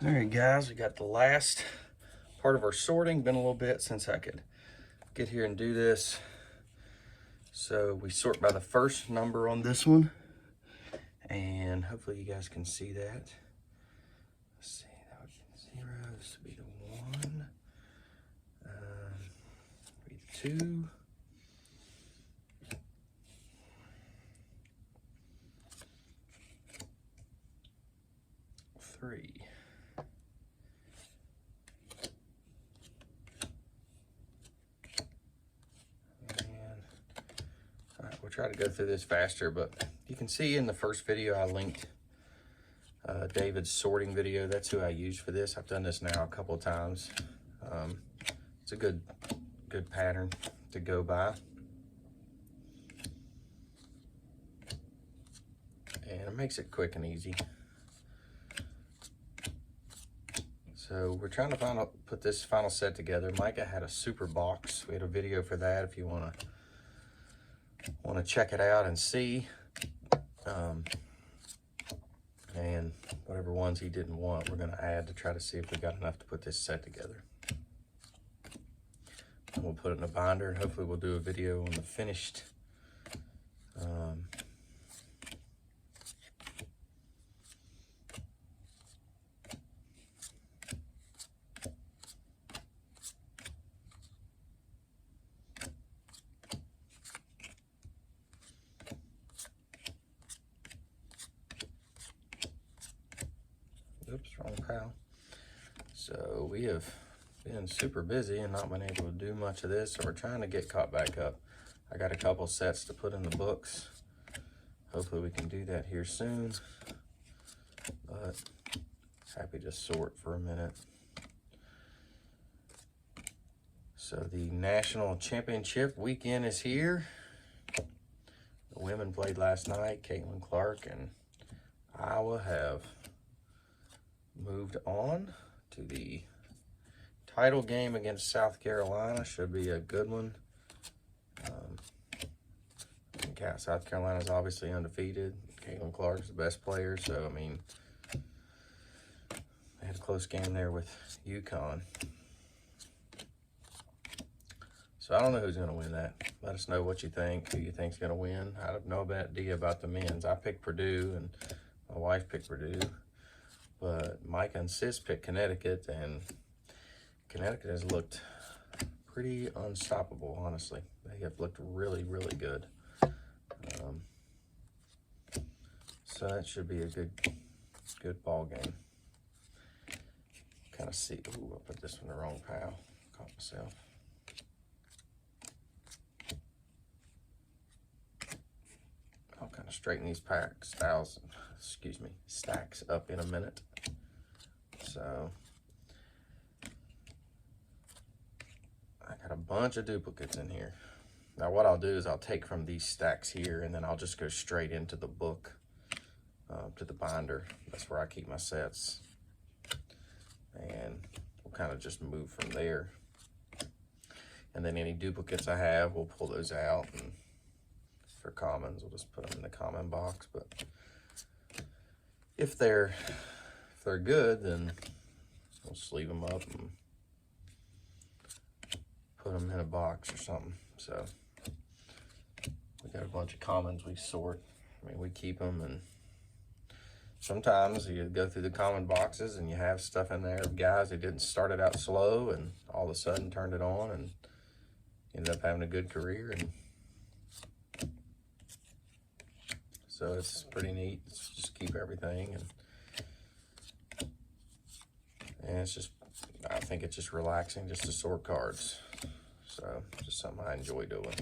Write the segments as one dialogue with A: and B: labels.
A: All right, guys, we got the last part of our sorting. Been a little bit since I could get here and do this. So we sort by the first number on this one, and hopefully you guys can see that. Let's see, that would be 0. This would be the 1. Be the 2. 3. We'll try to go through this faster, but you can see in the first video I linked David's sorting video. That's who I use for this. I've done this now a couple of times. It's a good pattern to go by. And it makes it quick and easy. So we're trying to put this final set together. Micah had a super box. We had a video for that if you want to check it out and see. And whatever ones he didn't want, we're going to add to try to see if we got enough to put this set together. And we'll put it in a binder, and hopefully we'll do a video on the finished oops, wrong pile. So we have been super busy and not been able to do much of this, so we're trying to get caught back up. I got a couple sets to put in the books. Hopefully we can do that here soon, but happy to sort for a minute. So the National Championship weekend is here. The women played last night. Caitlin Clark and Iowa have moved on to the title game against South Carolina. Should be a good one. South Carolina's obviously undefeated. Caitlin Clark's the best player, so I mean, they had a close game there with UConn. So I don't know who's going to win that. Let us know what you think, who you think's going to win. I have no idea about the men's. I picked Purdue, and my wife picked Purdue. But Micah and Sis picked Connecticut, and Connecticut has looked pretty unstoppable, honestly. They have looked really, really good. So that should be a good ball game. Kind of see. Ooh, I put this one in the wrong pile. Caught myself. I'll kind of straighten these stacks up in a minute. So I got a bunch of duplicates in here. Now what I'll do is I'll take from these stacks here, and then I'll just go straight into the book, to the binder. That's where I keep my sets. And we'll kind of just move from there. And then any duplicates I have, we'll pull those out. And for commons, we'll just put them in the common box. But if they're good, then we'll sleeve them up and put them in a box or something. So we got a bunch of commons we sort. I mean, we keep them, and sometimes you go through the common boxes and you have stuff in there of guys who didn't start it out slow and all of a sudden turned it on and ended up having a good career. And so it's pretty neat. It's just keep everything, and it's just, I think it's just relaxing just to sort cards. So just something I enjoy doing.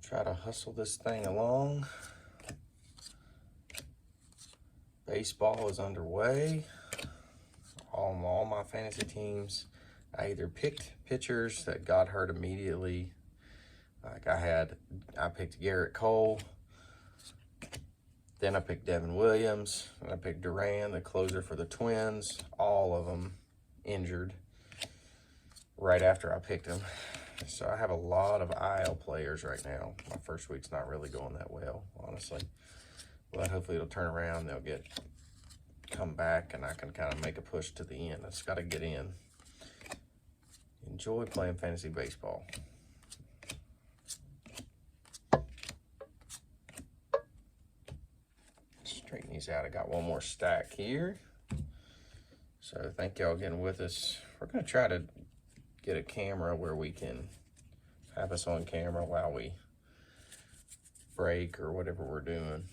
A: Try to hustle this thing along. Baseball is underway. All my fantasy teams, I either picked pitchers that got hurt immediately Like I picked Garrett Cole, then I picked Devin Williams, and I picked Duran, the closer for the Twins, all of them injured right after I picked them. So I have a lot of IL players right now. My first week's not really going that well, honestly. But hopefully it'll turn around, they'll come back, and I can kind of make a push to the end. I just got to get in. Enjoy playing fantasy baseball. Straighten these out. I got one more stack here. So thank y'all again with us. We're going to try to get a camera where we can have us on camera while we break or whatever we're doing.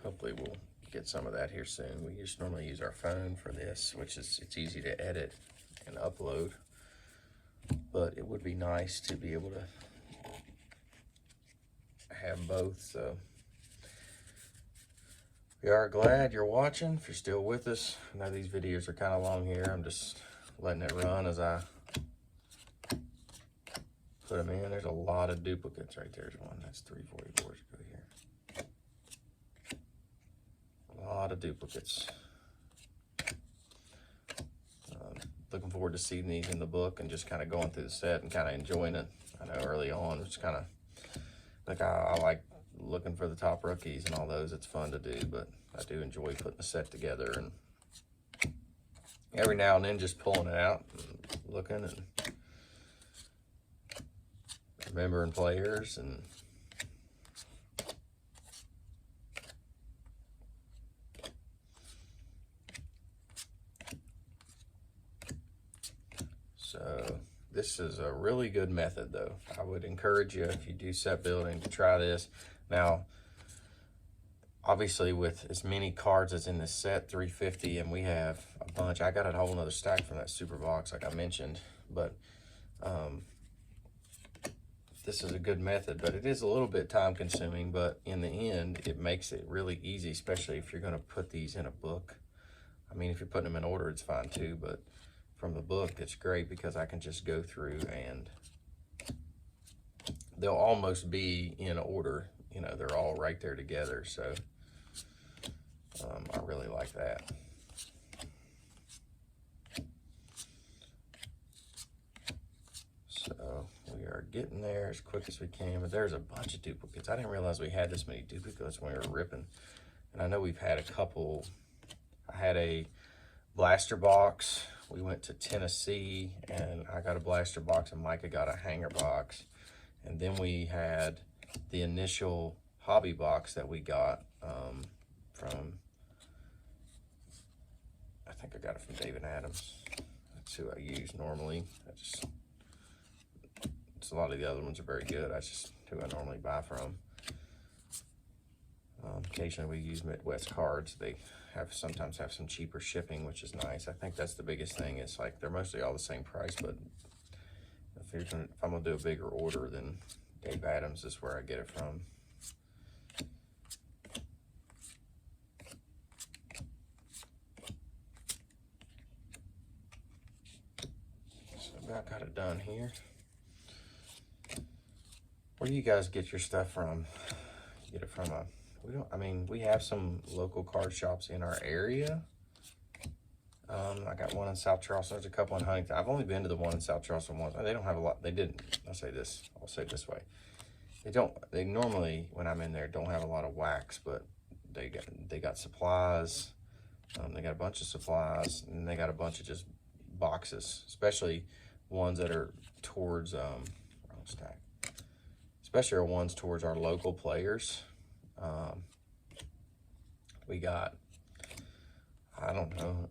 A: Hopefully we'll get some of that here soon. We just normally use our phone for this, which is, it's easy to edit and upload, but it would be nice to be able to have both. So we are glad you're watching. If you're still with us, I know these videos are kind of long here. I'm just letting it run as I put them in. There's a lot of duplicates right there's one. That's 344s go here. A lot of duplicates. Looking forward to seeing these in the book and just kind of going through the set and kind of enjoying it. I know early on it's kind of like I like looking for the top rookies and all those. It's fun to do, but I do enjoy putting the set together and every now and then just pulling it out and looking and remembering players. And so this is a really good method, though. I would encourage you, if you do set building, to try this. Now, obviously, with as many cards as in this set, 350, and we have a bunch. I got a whole nother stack from that super box, like I mentioned, but this is a good method, but it is a little bit time consuming, but in the end, it makes it really easy, especially if you're gonna put these in a book. I mean, if you're putting them in order, it's fine too, but from the book, it's great because I can just go through and they'll almost be in order. You know, they're all right there together, so I really like that. So we are getting there as quick as we can, but there's a bunch of duplicates. I didn't realize we had this many duplicates when we were ripping. And I know we've had a couple. I had a blaster box. We went to Tennessee and I got a blaster box and Micah got a hanger box. And then we had the initial hobby box that we got from, I think I got it from David Adams. That's who I use normally. A lot of the other ones are very good. That's just who I normally buy from. Occasionally we use Midwest cards. They sometimes have some cheaper shipping, which is nice. I think that's the biggest thing. It's like they're mostly all the same price, but if I'm gonna do a bigger order, then Dave Adams is where I get it from. So about got it done here. Where do you guys get your stuff from? You get it from we have some local card shops in our area. I got one in South Charleston. There's a couple in Huntington. I've only been to the one in South Charleston once. They don't have a lot. They didn't. I'll say it this way. They normally, when I'm in there, don't have a lot of wax, but they got supplies. They got a bunch of supplies, and they got a bunch of just boxes, especially ones that are towards wrong stack. Especially our ones towards our local players. We got, I don't know,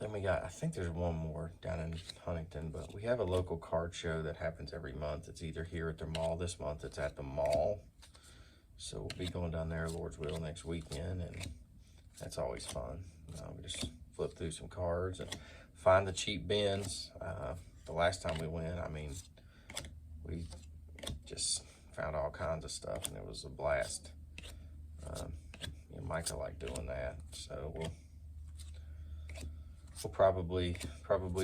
A: then we got, I think there's one more down in Huntington, but we have a local card show that happens every month. It's either here at the mall. This month it's at the mall. So we'll be going down there, Lord's will, next weekend, and that's always fun. We just flip through some cards and find the cheap bins. The last time we went, I mean, we just found all kinds of stuff, and it was a blast. Micah like doing that. So we'll probably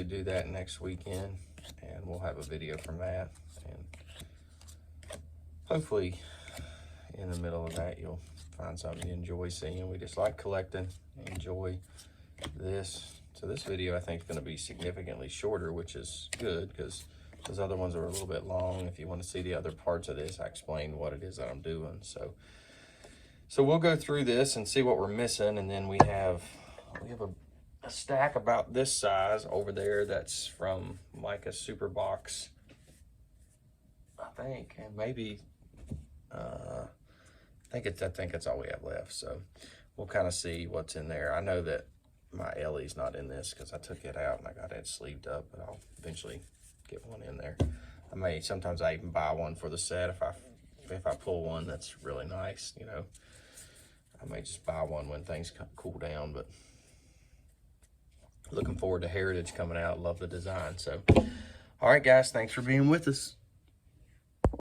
A: do that next weekend, and we'll have a video from that. And hopefully in the middle of that you'll find something you enjoy seeing. We just like collecting, enjoy this. So this video I think is going to be significantly shorter, which is good because those other ones are a little bit long. If you want to see the other parts of this, I explained what it is that I'm doing. So we'll go through this and see what we're missing, and then we have a stack about this size over there that's from Micah's Super Box, I think, and maybe I think it's all we have left. So we'll kind of see what's in there. I know that my Ellie's not in this because I took it out and I got it sleeved up, but I'll eventually get one in there. Sometimes I even buy one for the set if I pull one that's really nice, you know. I may just buy one when things cool down, but looking forward to Heritage coming out. Love the design. So, all right, guys, thanks for being with us.